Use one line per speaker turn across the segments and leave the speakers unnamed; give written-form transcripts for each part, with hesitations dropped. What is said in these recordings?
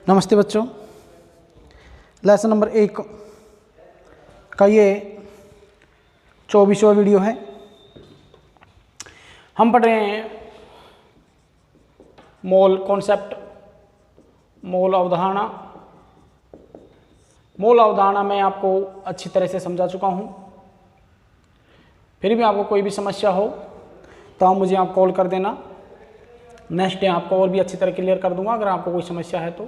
नमस्ते बच्चों, lesson number 1 का ये 24वां वीडियो है। हम पढ़ रहे हैं मोल कॉन्सेप्ट, मोल अवधारणा। मोल अवधारणा मैं आपको अच्छी तरह से समझा चुका हूँ। फिर भी आपको कोई भी समस्या हो तो आप मुझे कॉल कर देना। नेक्स्ट डे आपको और भी अच्छी तरह क्लियर कर दूंगा अगर आपको कोई समस्या है तो।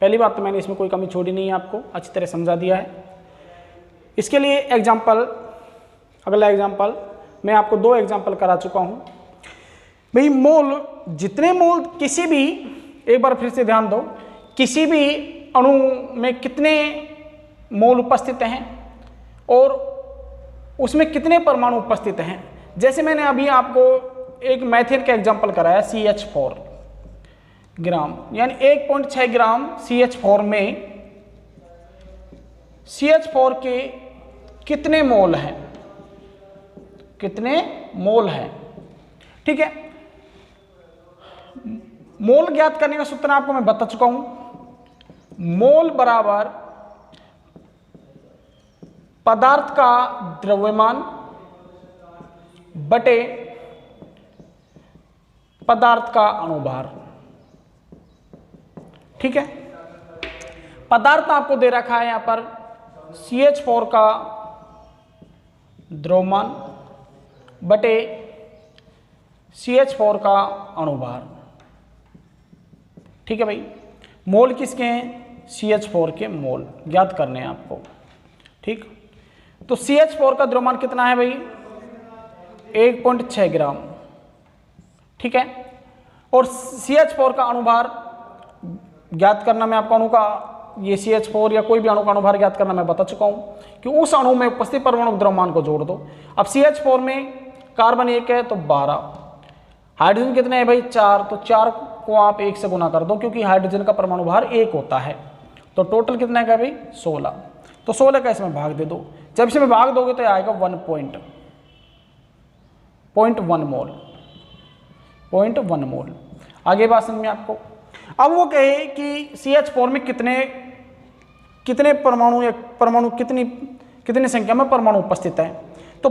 पहली बात तो मैंने इसमें कोई कमी छोड़ी नहीं है, आपको अच्छी तरह समझा दिया है। इसके लिए एग्जाम्पल, अगला एग्जाम्पल मैं आपको 2 एग्जाम्पल करा चुका हूँ। भाई मोल, जितने मोल किसी भी, एक बार फिर से ध्यान दो, किसी भी अणु में कितने मोल उपस्थित हैं और उसमें कितने परमाणु उपस्थित हैं। जैसे मैंने अभी आपको एक मैथेन का एग्जाम्पल कराया, CH4 ग्राम, यानी 1.6 ग्राम CH4 में CH4 के कितने मोल हैं, कितने मोल हैं। ठीक है, मोल ज्ञात करने का सूत्र आपको मैं बता चुका हूं। मोल बराबर पदार्थ का द्रव्यमान बटे पदार्थ का अणुभार। ठीक है, पदार्थ आपको दे रखा है यहां पर CH4 का द्रव्यमान बटे CH4 का अणुभार। ठीक है भाई, मोल किसके हैं? CH4 के मोल ज्ञात करने हैं आपको। ठीक, तो CH4 का द्रव्यमान कितना है भाई? 1.6 ग्राम। ठीक है, और CH4 का अणुभार ज्ञात करना, मैं आपको अणु का ये CH4 या कोई भी अणु का अणुभार ज्ञात करना मैं बता चुका हूं कि उस अणु में उपस्थित परमाणु द्रव्यमान को जोड़ दो। अब CH4 में कार्बन 1 है तो 12, हाइड्रोजन कितने हैं भाई? 4, तो 4 को आप 1 से गुना कर दो क्योंकि हाइड्रोजन का परमाणु भार 1 होता है। तो टोटल कितना है भाई? 16। तो 16 का इसमें भाग दे दो। जब इसमें भाग दोगे तो आएगा 1.1 मोल, 0.1 मोल। आगे बात समझ में आपको। अब वो कहे कि CH4 में कितने परमाणु या परमाणु कितनी संख्या में परमाणु उपस्थित है। तो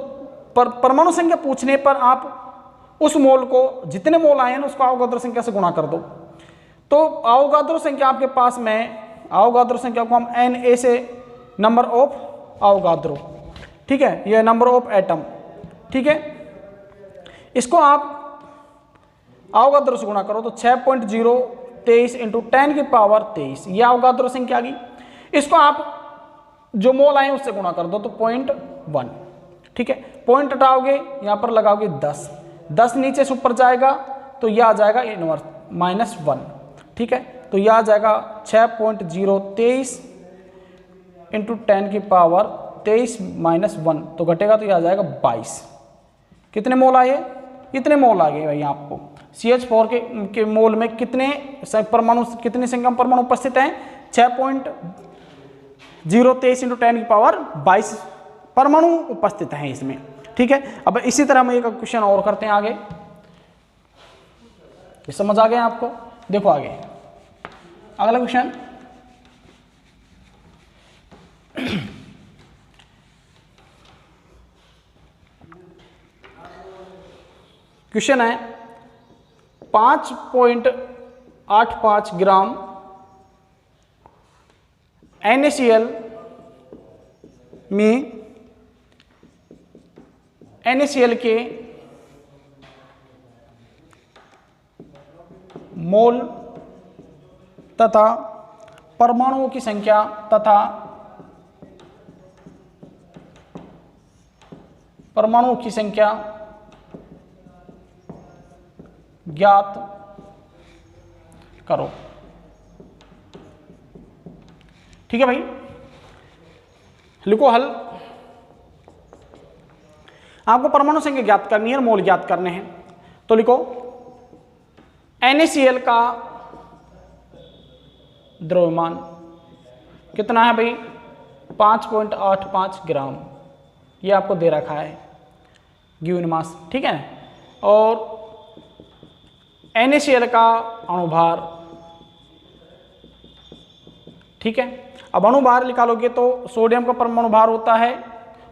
परमाणु संख्या पूछने पर आप उस मोल को, जितने मोल आए हैं ना, उसको अवोगाद्रो संख्या से गुणा कर दो। तो अवोगाद्रो संख्या आपके पास में, अवोगाद्रो संख्या को हम Na से, नंबर ऑफ अवोगाद्रो, ठीक है, यह नंबर ऑफ एटम। ठीक है, इसको आप अवोगाद्रो से गुणा करो तो 6.023 इंटू 10 की पावर 23, यह अवोगाद्रो संख्या आ गई। इसको आप जो मोल आए उससे गुणा कर दो तो 0.1। ठीक है, पॉइंट हटाओगे, यहां पर लगाओगे 10 नीचे से ऊपर जाएगा तो यह आ जाएगा इनवर्स -1। ठीक है, तो यह आ जाएगा 6.023 इंटू 10 की पावर 23 -1, तो घटेगा तो यह आ जाएगा 22। कितने मोल आए? इतने मोल आ गए भाई आपको। CH4 के मोल में कितने परमाणु, कितनी संख्या में परमाणु उपस्थित हैं? 6.023 इंटू 10 की पावर 22 परमाणु उपस्थित हैं इसमें। ठीक है, अब इसी तरह हम एक क्वेश्चन और करते हैं आगे। ये समझ आ गया आपको? देखो आगे अगला क्वेश्चन। क्वेश्चन है 5.85 ग्राम NaCl में NaCl के मोल तथा परमाणुओं की संख्या तथा परमाणुओं की संख्या ज्ञात करो। ठीक है भाई, लिखो हल। आपको परमाणु संख्या ज्ञात करनी है और मोल ज्ञात करने हैं। तो लिखो NaCl का द्रव्यमान कितना है भाई? 5.85 ग्राम, ये आपको दे रखा है गिवन मास। ठीक है, और NaCl का अणुभार ठीक है। अब अणुभार निकालोगे तो सोडियम का परमाणु भार होता है,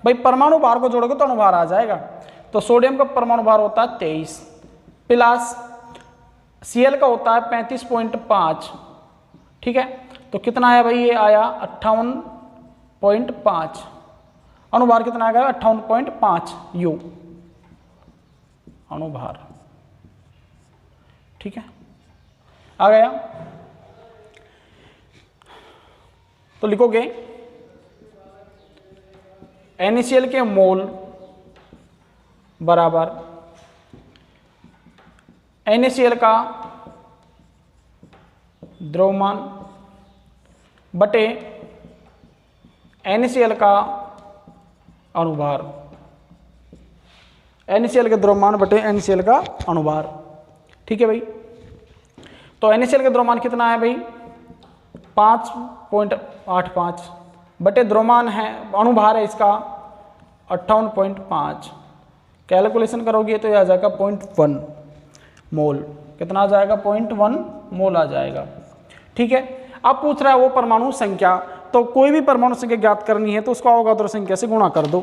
भाई परमाणु भार को जोड़ोगे तो अणुभार आ जाएगा, तो सोडियम का परमाणु भार होता है 23 प्लस Cl का होता है 35.5, ठीक है। तो कितना आया भाई, ये आया 58.5, अणुभार कितना आ गया 58.5 U अणुभार, ठीक है, आ गया। तो लिखोगे NaCl के मोल बराबर NaCl का द्रव्यमान बटे NaCl का अणुभार, NaCl के द्रव्यमान बटे NaCl का अणुभार, ठीक है भाई। तो NaCl का द्रव्यमान कितना है भाई 5.85 बटे द्रव्यमान है, अणुभार है इसका 58.5, कैलकुलेशन करोगे तो यह आ जाएगा 0.1 मोल, कितना आ जाएगा 0.1 मोल आ जाएगा, ठीक है। अब पूछ रहा है वो परमाणु संख्या, तो कोई भी परमाणु संख्या ज्ञात करनी है तो उसको अवोगाद्रो संख्या से गुणा कर दो,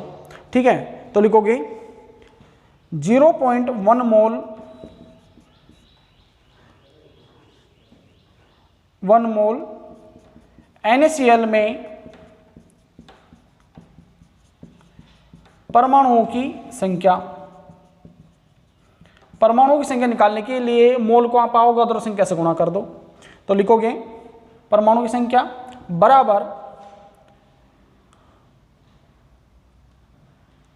ठीक है। तो लिखोगे 0.1 मोल 1 मोल NaCl में परमाणुओं की संख्या, परमाणुओं की संख्या निकालने के लिए मोल को आप अवोगाद्रो संख्या से गुणा कर दो। तो लिखोगे परमाणु की संख्या बराबर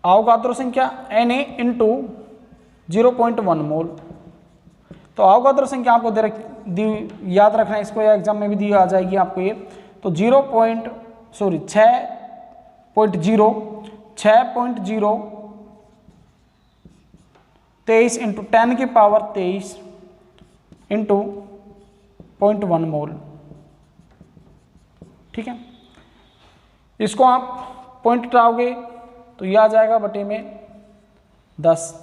अवोगाद्रो संख्या Na इंटू 0.1 मोल। तो अवोगाद्रो संख्या आपको याद रखना है, इसको एग्जाम में भी दी आ जाएगी आपको ये। तो 6.023 इंटू 10 की पावर 23 इंटू 0.1 मोल, ठीक है। इसको आप पॉइंट हटाओगे तो यह आ जाएगा बटे में 10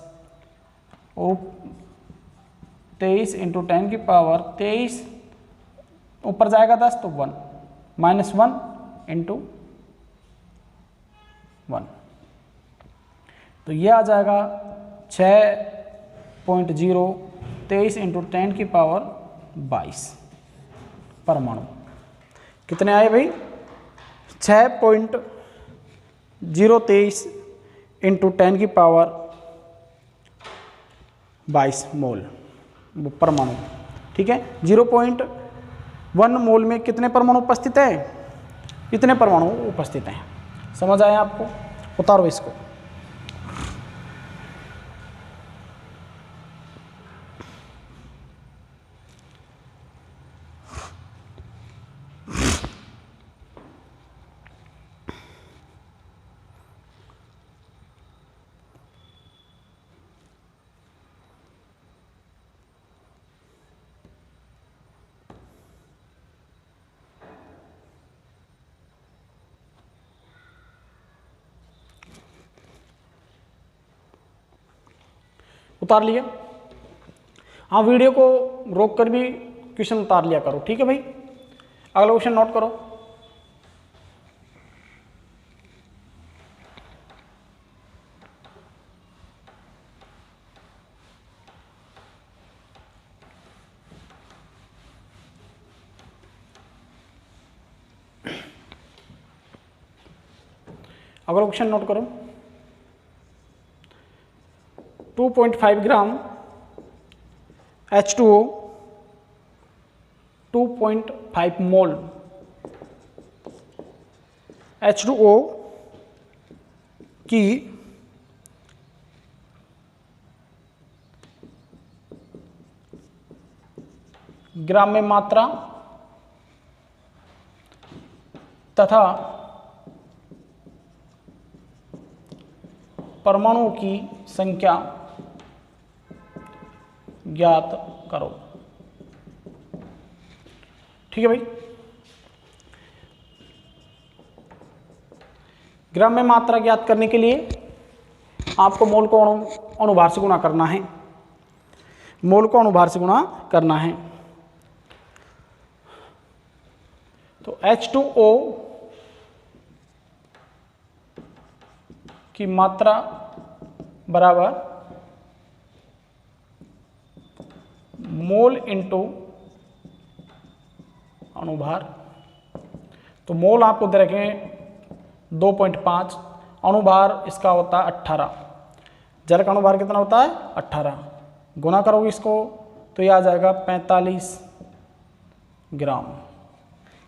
और 23 इंटू 10 की पावर 23, ऊपर जाएगा 10 तो 1 माइनस 1 इंटू 1, तो यह आ जाएगा 6.023 इंटू 10 की पावर 22 परमाणु। कितने आए भाई 6.023 इंटू 10 की पावर 22 मोल परमाणु, ठीक है। 0.1 मोल में कितने परमाणु उपस्थित है, इतने परमाणु उपस्थित हैं। समझ आया आपको, उतारो इसको। उतार लिया, हाँ वीडियो को रोक कर भी क्वेश्चन उतार लिया करो, ठीक है भाई। अगला क्वेश्चन नोट करो। अगला क्वेश्चन नोट करो। 2.5 ग्राम H2O 2.5 मोल H2O की ग्राम में मात्रा तथा परमाणुओं की संख्या ज्ञात करो, ठीक है भाई। ग्राम में मात्रा ज्ञात करने के लिए आपको मोल को अणुभार से गुणा करना है, मोल को अणुभार से गुणा करना है। तो H2O की मात्रा बराबर मोल इंटू अणुभार। तो मोल आपको दे रखे 2.5, अणुभार इसका होता है 18, जल का अणुभार कितना होता है 18, गुना करोगे इसको तो ये आ जाएगा 45 ग्राम।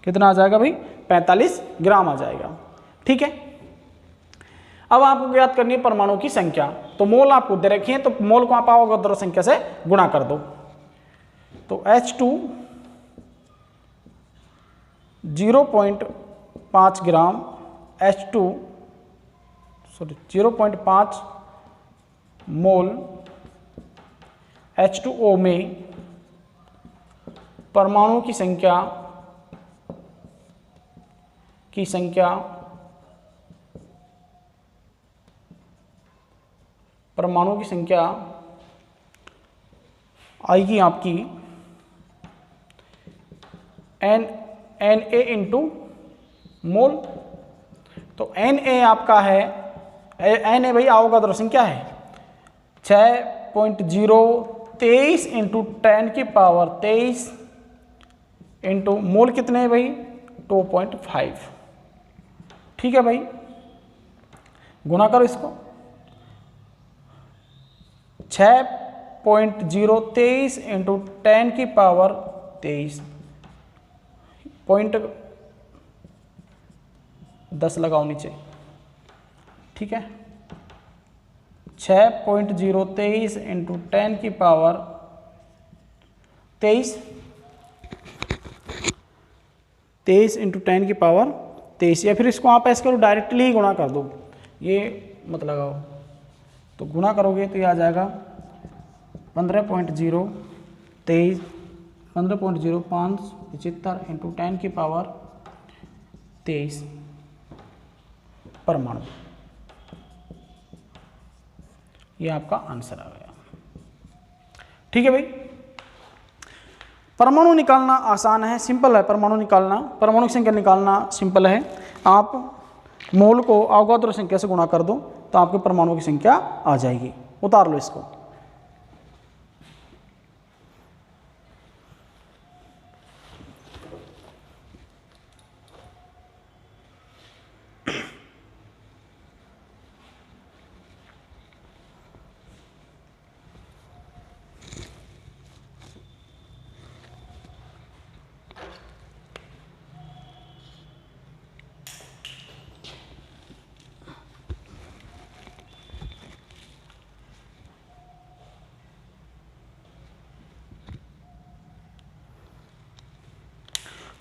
कितना आ जाएगा भाई 45 ग्राम आ जाएगा। ठीक है, अब आपको ज्ञात करनी है परमाणु की संख्या। तो मोल आपको दे रखी है, तो मोल को आप अवोगाद्रो संख्या से गुणा कर दो। तो H2 0.5 ग्राम, H2 सॉरी 0.5 मोल H2O में परमाणु की संख्या परमाणु की संख्या आएगी आपकी Na इंटू मोल। तो Na आपका है, Na भाई अवोगाद्रो संख्या है 6.023 इंटू 10 की पावर 23 इंटू मोल कितने हैं भाई 2.5। ठीक है भाई, गुना करो इसको 6.023 इंटू 10 की पावर 23, पॉइंट 10 लगाओ नीचे। ठीक है, 6.023 इंटू 10 की पावर 23 इंटू 10 की पावर 23, या फिर इसको आप ऐसे करो डायरेक्टली ही गुणा कर दो, ये मत लगाओ। तो गुणा करोगे तो ये आ जाएगा 15.023 15.0575 इंटू 10 की पावर 23 परमाणु। ये आपका आंसर आ गया। ठीक है भाई, परमाणु निकालना आसान है, सिंपल है। परमाणु निकालना, परमाणु की संख्या निकालना सिंपल है। आप मोल को अवोगाद्रो संख्या से गुणा कर दो तो आपके परमाणु की संख्या आ जाएगी। उतार लो इसको।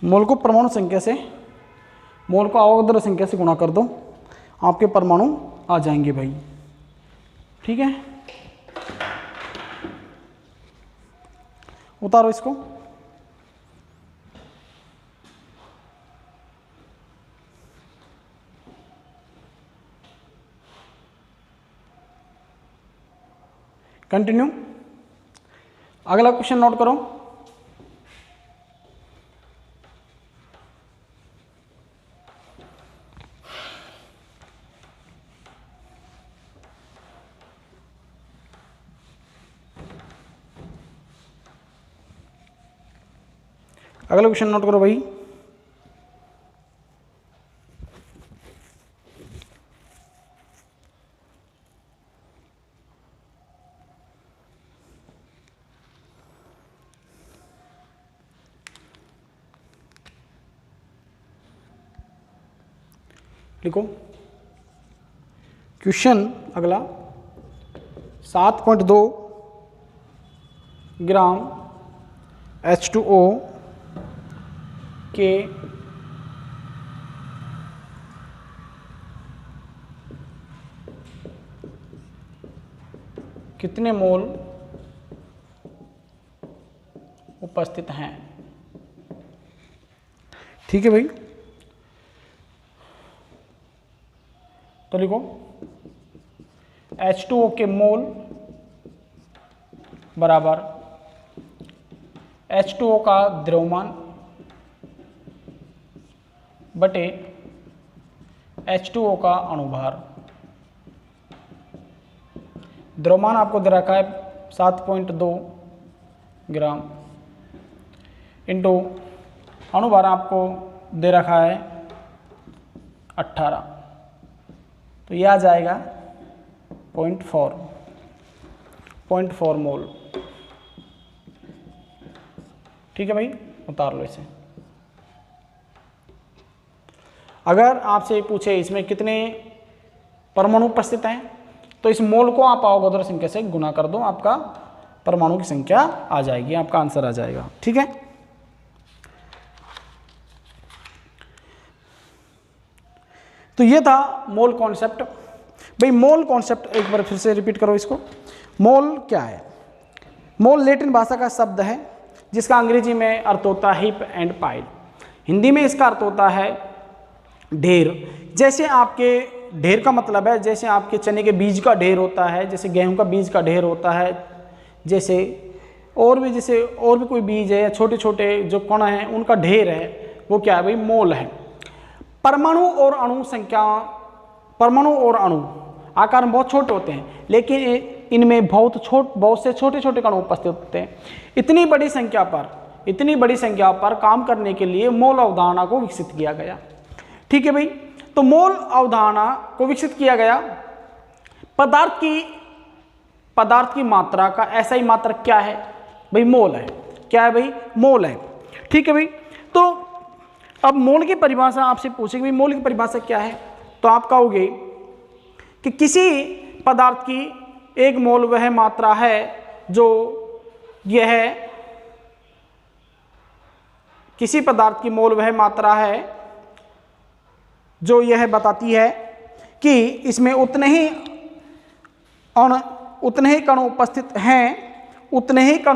मोल को परमाणु संख्या से, मोल को अवोगाद्रो संख्या से गुणा कर दो, आपके परमाणु आ जाएंगे भाई। ठीक है, उतारो इसको। कंटिन्यू, अगला क्वेश्चन नोट करो। अगला क्वेश्चन नोट करो भाई। लिखो क्वेश्चन अगला। 7.2 ग्राम H2O के कितने मोल उपस्थित हैं। ठीक है भाई, तो लिखो H2O के मोल बराबर H2O का द्रव्यमान बटे H2O का अणुभार। द्रव्यमान आपको दे रखा है 7.2 ग्राम इंटू अणुभार आपको दे रखा है 18, तो यह आ जाएगा 0.4 मोल। ठीक है भाई, उतार लो इसे। अगर आपसे पूछे इसमें कितने परमाणु उपस्थित हैं, तो इस मोल को आप अवोगाद्रो संख्या से गुना कर दो, आपका परमाणु की संख्या आ जाएगी, आपका आंसर आ जाएगा। ठीक है, तो ये था मोल कॉन्सेप्ट। भाई मोल कॉन्सेप्ट एक बार फिर से रिपीट करो इसको। मोल क्या है? मोल लैटिन भाषा का शब्द है जिसका अंग्रेजी में अर्थ होता है हीप एंड पाइल। हिंदी में इसका अर्थ होता है ढेर। जैसे आपके ढेर का मतलब है जैसे आपके चने के बीज का ढेर होता है, जैसे गेहूं का बीज का ढेर होता है, जैसे और भी कोई बीज है या छोटे छोटे जो कण हैं उनका ढेर है, वो क्या है भाई? मोल है। परमाणु और अणु आकार में बहुत छोटे होते हैं, लेकिन इनमें बहुत से छोटे छोटे कण उपस्थित होते हैं। इतनी बड़ी संख्या पर काम करने के लिए मोल अवधारणा को विकसित किया गया। ठीक है भाई, तो मोल अवधारणा को विकसित किया गया। पदार्थ की मात्रा का ऐसा ही मात्रक क्या है भाई? मोल है। क्या है भाई? मोल है। ठीक है भाई, तो अब मोल की परिभाषा आपसे पूछेगी, भाई मोल की परिभाषा क्या है? तो आप कहोगे कि किसी पदार्थ की एक मोल वह मात्रा है जो किसी पदार्थ की मोल वह मात्रा है जो यह बताती है कि इसमें उतने ही कण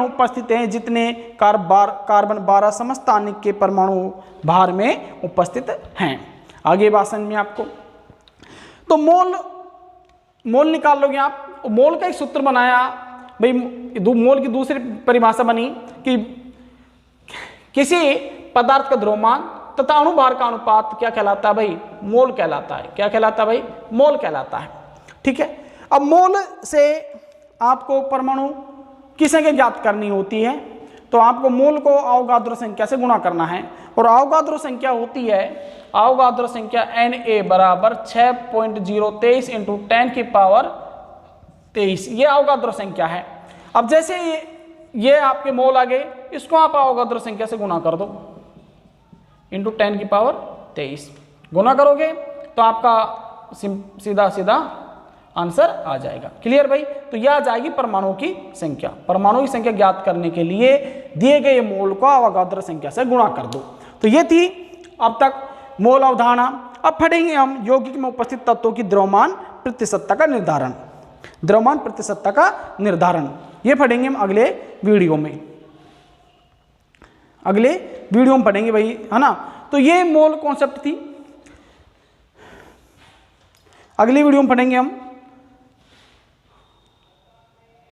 उपस्थित हैं जितने कार्बन 12 समस्थानिक के परमाणु भार में उपस्थित हैं। आगे बात समझ में आपको। तो मोल निकाल लोगे आप। मोल का एक सूत्र बनाया भाई, मोल की दूसरी परिभाषा बनी कि किसी पदार्थ का द्रव्यमान तथा अणुभार का अनुपात क्या कहलाता है भाई? मोल कहलाता है। क्या कहलाता है भाई? मोल कहलाता है। ठीक है, अब मोल से आपको परमाणु की संख्या ज्ञात करनी होती है, तो आपको मोल को अवोगाद्रो संख्या से गुणा करना है, और अवोगाद्रो संख्या होती है Na बराबर 6.023 इंटू 10 की पावर 23। ये अवोगाद्रो संख्या है। अब जैसे ये आपके मोल आ गए, इसको आप अवोगाद्रो संख्या से गुणा कर दो इंटू 10 की पावर 23। गुणा करोगे तो आपका सीधा आंसर आ जाएगा। क्लियर भाई? तो यह आ जाएगी परमाणु की संख्या। परमाणु की संख्या ज्ञात करने के लिए दिए गए मोल को अवोगाद्रो संख्या से गुणा कर दो। तो ये थी अब तक मोल अवधारणा। अब पढ़ेंगे हम यौगिक में उपस्थित तत्वों की द्रव्यमान प्रतिशतता का निर्धारण। द्रव्यमान प्रतिशतता का निर्धारण ये पढ़ेंगे हम अगले वीडियो में। पढ़ेंगे भाई, है ना। तो ये मोल कॉन्सेप्ट थी। अगली वीडियो में पढ़ेंगे हम